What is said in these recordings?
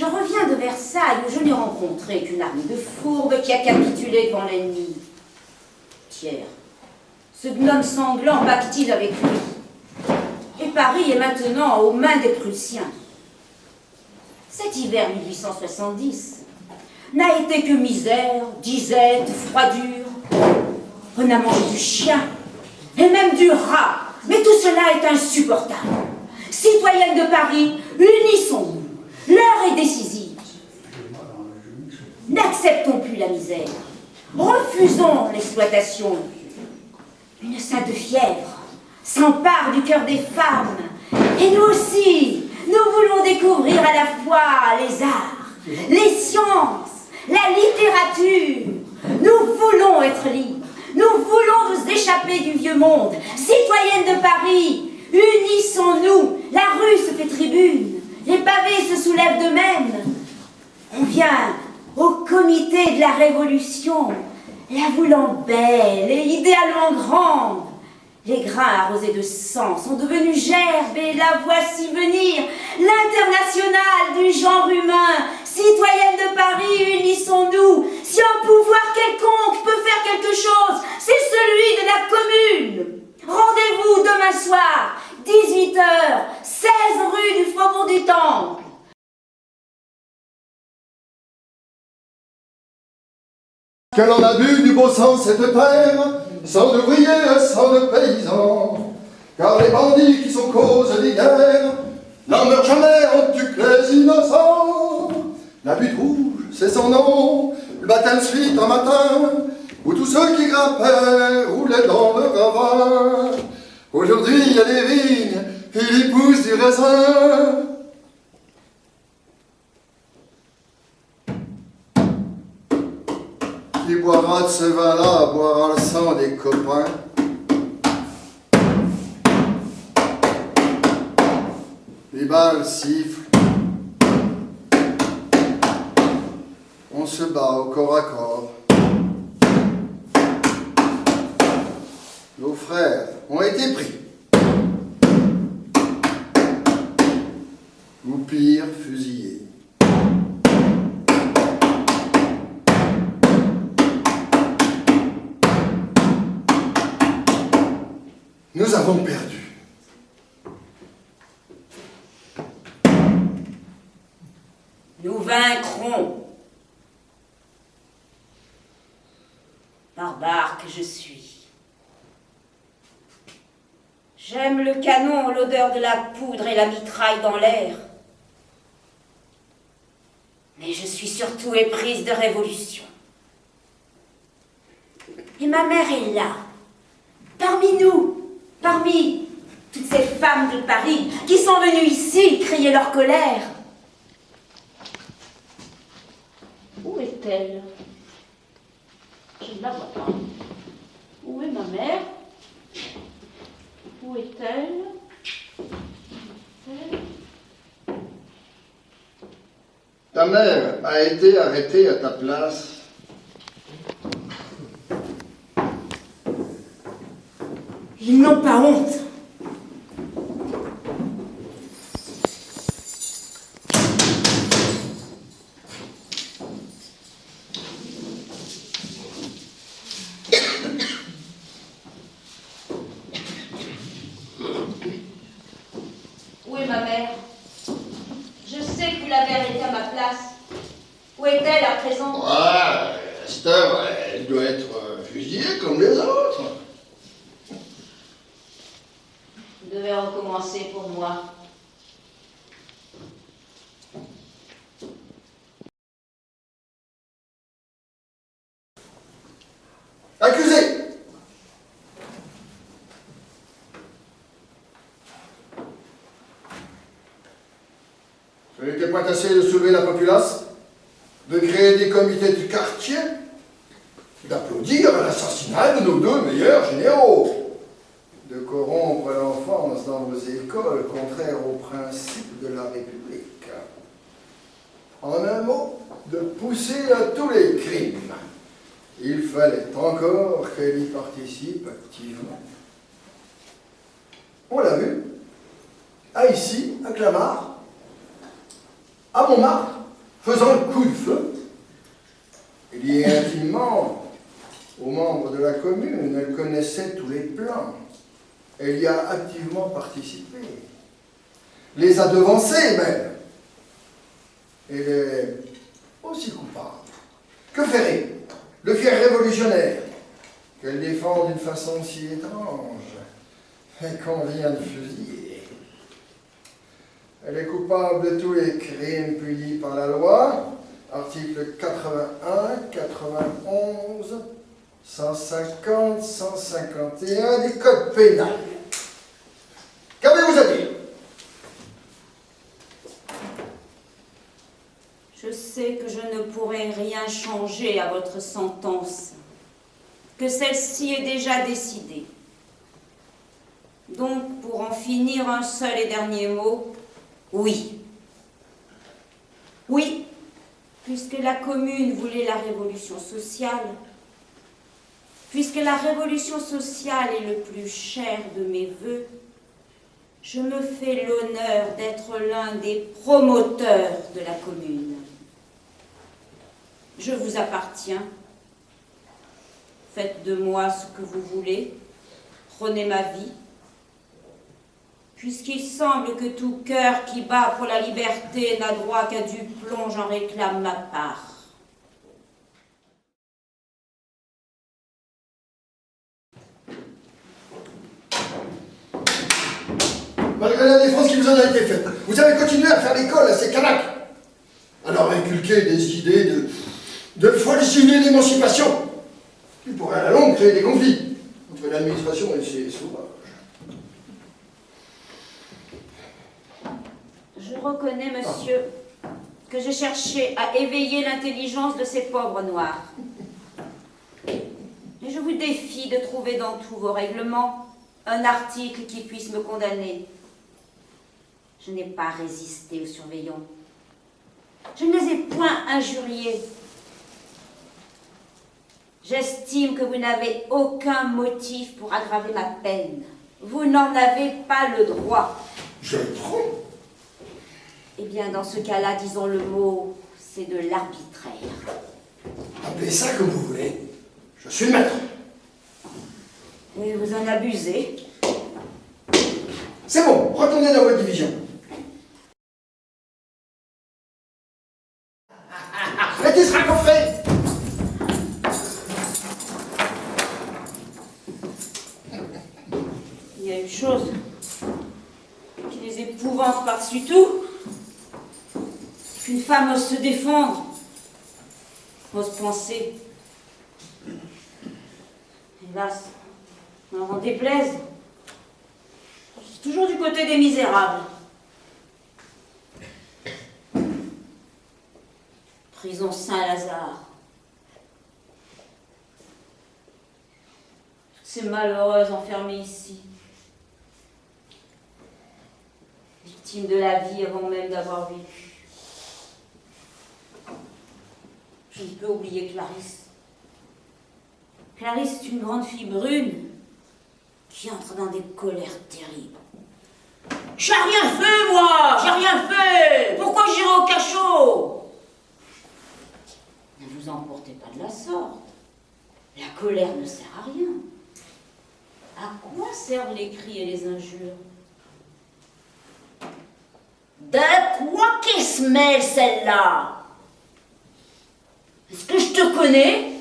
Je reviens de Versailles où je n'ai rencontré qu'une armée de fourbes qui a capitulé devant l'ennemi. Pierre, ce gnome sanglant pactise avec lui. Et Paris est maintenant aux mains des Prussiens. Cet hiver 1870 n'a été que misère, disette, froidure. On a mangé du chien et même du rat. Mais tout cela est insupportable. Citoyennes de Paris, unissons-nous. L'heure est décisive. N'acceptons plus la misère. Refusons l'exploitation. Une sainte fièvre s'empare du cœur des femmes. Et nous aussi, nous voulons découvrir à la fois les arts, les sciences, la littérature. Nous voulons être libres. Nous voulons nous échapper du vieux monde. Citoyennes de Paris, unissons-nous. La rue se fait tribune. Les pavés se soulèvent d'eux-mêmes. On vient au comité de la Révolution, la voulant belle et idéalement grande. Les grains arrosés de sang sont devenus gerbes et la voici venir. L'internationale du genre humain. Citoyennes de Paris, unissons-nous. Si un pouvoir quelconque peut faire quelque chose, c'est celui de la commune. Rendez-vous demain soir, 18h, 16 rue du Faubourg du Temple. Que l'on a bu du beau sang cette terre, sans d'ouvriers, sans de paysans, car les bandits qui sont cause des guerres n'en meurent jamais, on tue que les innocents. La butte rouge, c'est son nom, le matin suite un matin, où tous ceux qui grimpaient roulaient dans le ravin. Aujourd'hui, il y a des vignes, il y pousse du raisin. Qui boira de ce vin-là, boira le sang des copains. Les balles sifflent. On se bat au corps à corps. Nos frères ont été pris. Ou pire, fusillés. Nous avons perdu. Nous vaincrons. Barbare que je suis. J'aime le canon, l'odeur de la poudre et la mitraille dans l'air. Mais je suis surtout éprise de révolution. Et ma mère est là, parmi nous, parmi toutes ces femmes de Paris qui sont venues ici crier leur colère. Où est-elle? Je ne la vois pas. Où est ma mère? Où est-elle? Ta mère a été arrêtée à ta place. Ils n'ont pas honte. Où est ma mère? Je sais que vous l'avez arrêtée à ma place. Où est-elle à présent? Ah, cette heure, elle doit être fusillée comme les autres. Vous devez recommencer pour moi. Accusé! Ce n'était point assez de soulever la populace, de créer des comités du quartier, d'applaudir à l'assassinat de nos deux meilleurs généraux, de corrompre l'enfance dans vos écoles contraires aux principes de la République. En un mot, de pousser à tous les crimes. Il fallait encore qu'elle y participe activement. On l'a vu, à Issy, à Clamart, à Montmartre, faisant le coup de feu. Liée intimement aux membres de la commune, elle connaissait tous les plans. Elle y a activement participé. Les a devancés même. Elle est aussi coupable. Que ferait le fier révolutionnaire qu'elle défend d'une façon si étrange et qu'on vient de fusiller? Elle est coupable de tous les crimes punis par la loi, articles 81, 91, 150, 151 du Code pénal. Qu'avez-vous à dire? Je sais que je ne pourrai rien changer à votre sentence, que celle-ci est déjà décidée. Donc, pour en finir un seul et dernier mot, oui. Oui, puisque la commune voulait la révolution sociale, puisque la révolution sociale est le plus cher de mes vœux, je me fais l'honneur d'être l'un des promoteurs de la commune. Je vous appartiens. Faites de moi ce que vous voulez. Prenez ma vie. Puisqu'il semble que tout cœur qui bat pour la liberté n'a droit qu'à du plomb, j'en réclame ma part. Malgré la défense qui vous en a été faite, vous avez continué à faire l'école à ces canaques. Alors inculquer des idées de folie et d'émancipation qui pourraient à la longue créer des conflits entre l'administration et ses sauvages. Je reconnais, monsieur, que j'ai cherché à éveiller l'intelligence de ces pauvres noirs. Mais je vous défie de trouver dans tous vos règlements un article qui puisse me condamner. Je n'ai pas résisté aux surveillants. Je ne les ai point injuriés. J'estime que vous n'avez aucun motif pour aggraver ma peine. Vous n'en avez pas le droit. Je le prends. Eh bien, dans ce cas-là, disons le mot, c'est de l'arbitraire. Appelez ça comme vous voulez. Je suis le maître. Et vous en abusez. C'est bon, retournez dans votre division. Et qui sera coffré? Il y a une chose qui les épouvante par-dessus tout. Qu'une femme ose se défendre, ose penser. Hélas, n'en déplaise. Je suis toujours du côté des misérables. Prison Saint-Lazare. Toutes ces malheureuses enfermées ici. Victimes de la vie avant même d'avoir vécu. Je ne peux oublier Clarisse. Clarisse est une grande fille brune qui entre dans des colères terribles. J'ai rien fait, moi! J'ai rien fait! Pourquoi j'irai au cachot? Ne vous emportez pas de la sorte. La colère ne sert à rien. À quoi servent les cris et les injures? De quoi qu'elle se mêle, celle-là? Est-ce que je te connais?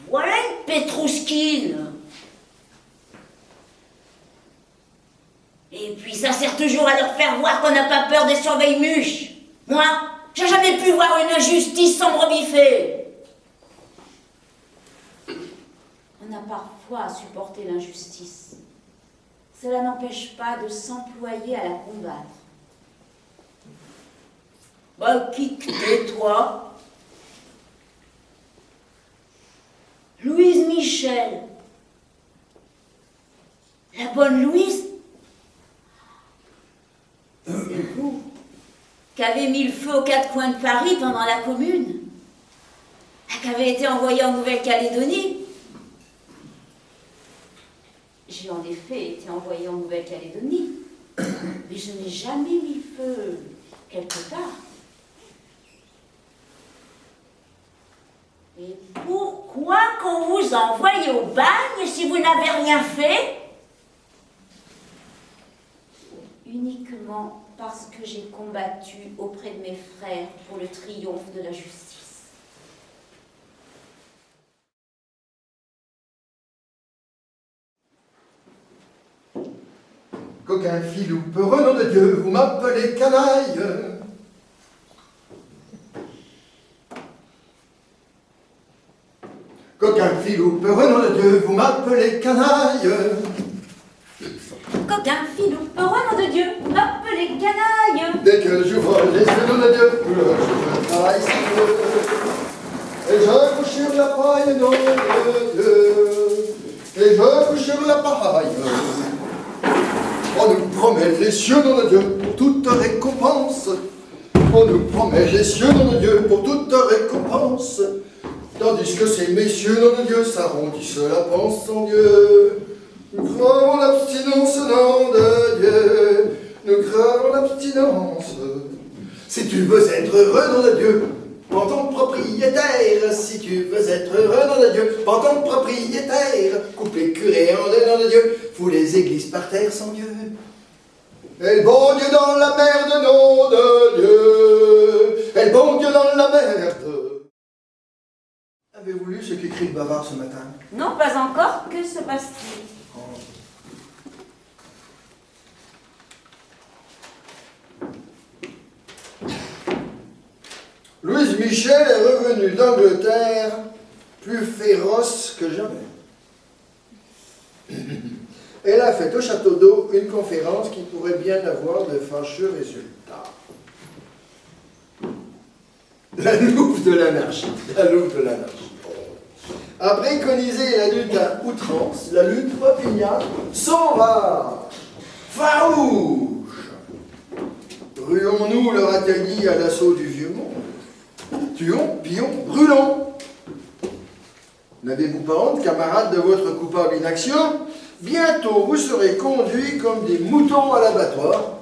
Voilà une pétrouskine. Et puis ça sert toujours à leur faire voir qu'on n'a pas peur des surveilles-mûches. Moi, j'ai jamais pu voir une injustice sans me rebiffer. On a parfois à supporter l'injustice. Cela n'empêche pas de s'employer à la combattre. Bah, qui que t'es, toi? Louise Michel. La bonne Louise? C'est vous qui avez mis le feu aux quatre coins de Paris pendant la Commune, qui avez été envoyée en Nouvelle-Calédonie. J'ai en effet été envoyée en Nouvelle-Calédonie, mais je n'ai jamais mis le feu quelque part. Et pourquoi qu'on vous envoie au bagne si vous n'avez rien fait? Uniquement parce que j'ai combattu auprès de mes frères pour le triomphe de la justice. Coquin filou, peureux nom de Dieu, vous m'appelez canaille. Coquin filou, peureux nom de Dieu, vous m'appelez canaille. Coquin filou, peureux nom de Dieu, vous m'appelez canaille. Dès que je vois les yeux nom de Dieu, je travaille sans Dieu. Et je couche sur la paille, nom de Dieu. Et je couche sur la paille. On nous promet les cieux, nom de Dieu, pour toute récompense. On nous promet les cieux, nom de Dieu, pour toute récompense. Tandis que ces messieurs, nom de Dieu, s'arrondissent la panse en Dieu. Nous crevons l'abstinence, nom de Dieu. Nous crevons l'abstinence. Si tu veux être heureux, nom de Dieu, prends ton propriétaire. Si tu veux être heureux, nom de Dieu, prends ton propriétaire. Coupe les curés en deux, nom de Dieu, fous les églises par terre sans Dieu. Et le bon Dieu dans la merde, nom de Dieu. Et le bon Dieu dans la merde. Avez-vous lu ce qu'écrit le bavard ce matin? Non, pas encore. Que se passe-t-il? Louise Michel est revenue d'Angleterre plus féroce que jamais. Elle a fait au château d'eau une conférence qui pourrait bien avoir de fâcheux résultats. La louve de l'anarchie. La louve de l'anarchie. A préconisé la lutte à outrance, la lutte opiniâtre, sauvage, farouche. Ruons-nous, leur a-t-elle dit, à l'assaut du vieux monde. Tuons, pillons, brûlons. N'avez-vous pas honte, camarades, de votre coupable inaction? Bientôt, vous serez conduits comme des moutons à l'abattoir.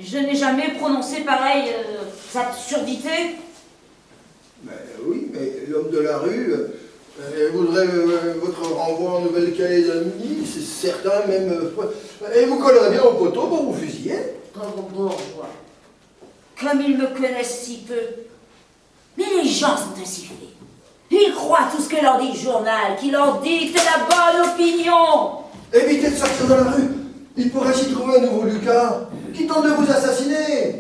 Je n'ai jamais prononcé pareille absurdité. Ben oui, mais l'homme de la rue voudrait votre renvoi en Nouvelle-Calédonie, c'est certain, même... et vous collerez bien au poteau pour vous fusiller. Pauvre bourgeois, comme ils me connaissent si peu. Mais les gens sont ainsi faits. Ils croient tout ce que leur dit le journal, qui leur dicte la bonne opinion. Évitez de sortir dans la rue. Il pourrait s'y trouver un nouveau Lucas qui tente de vous assassiner.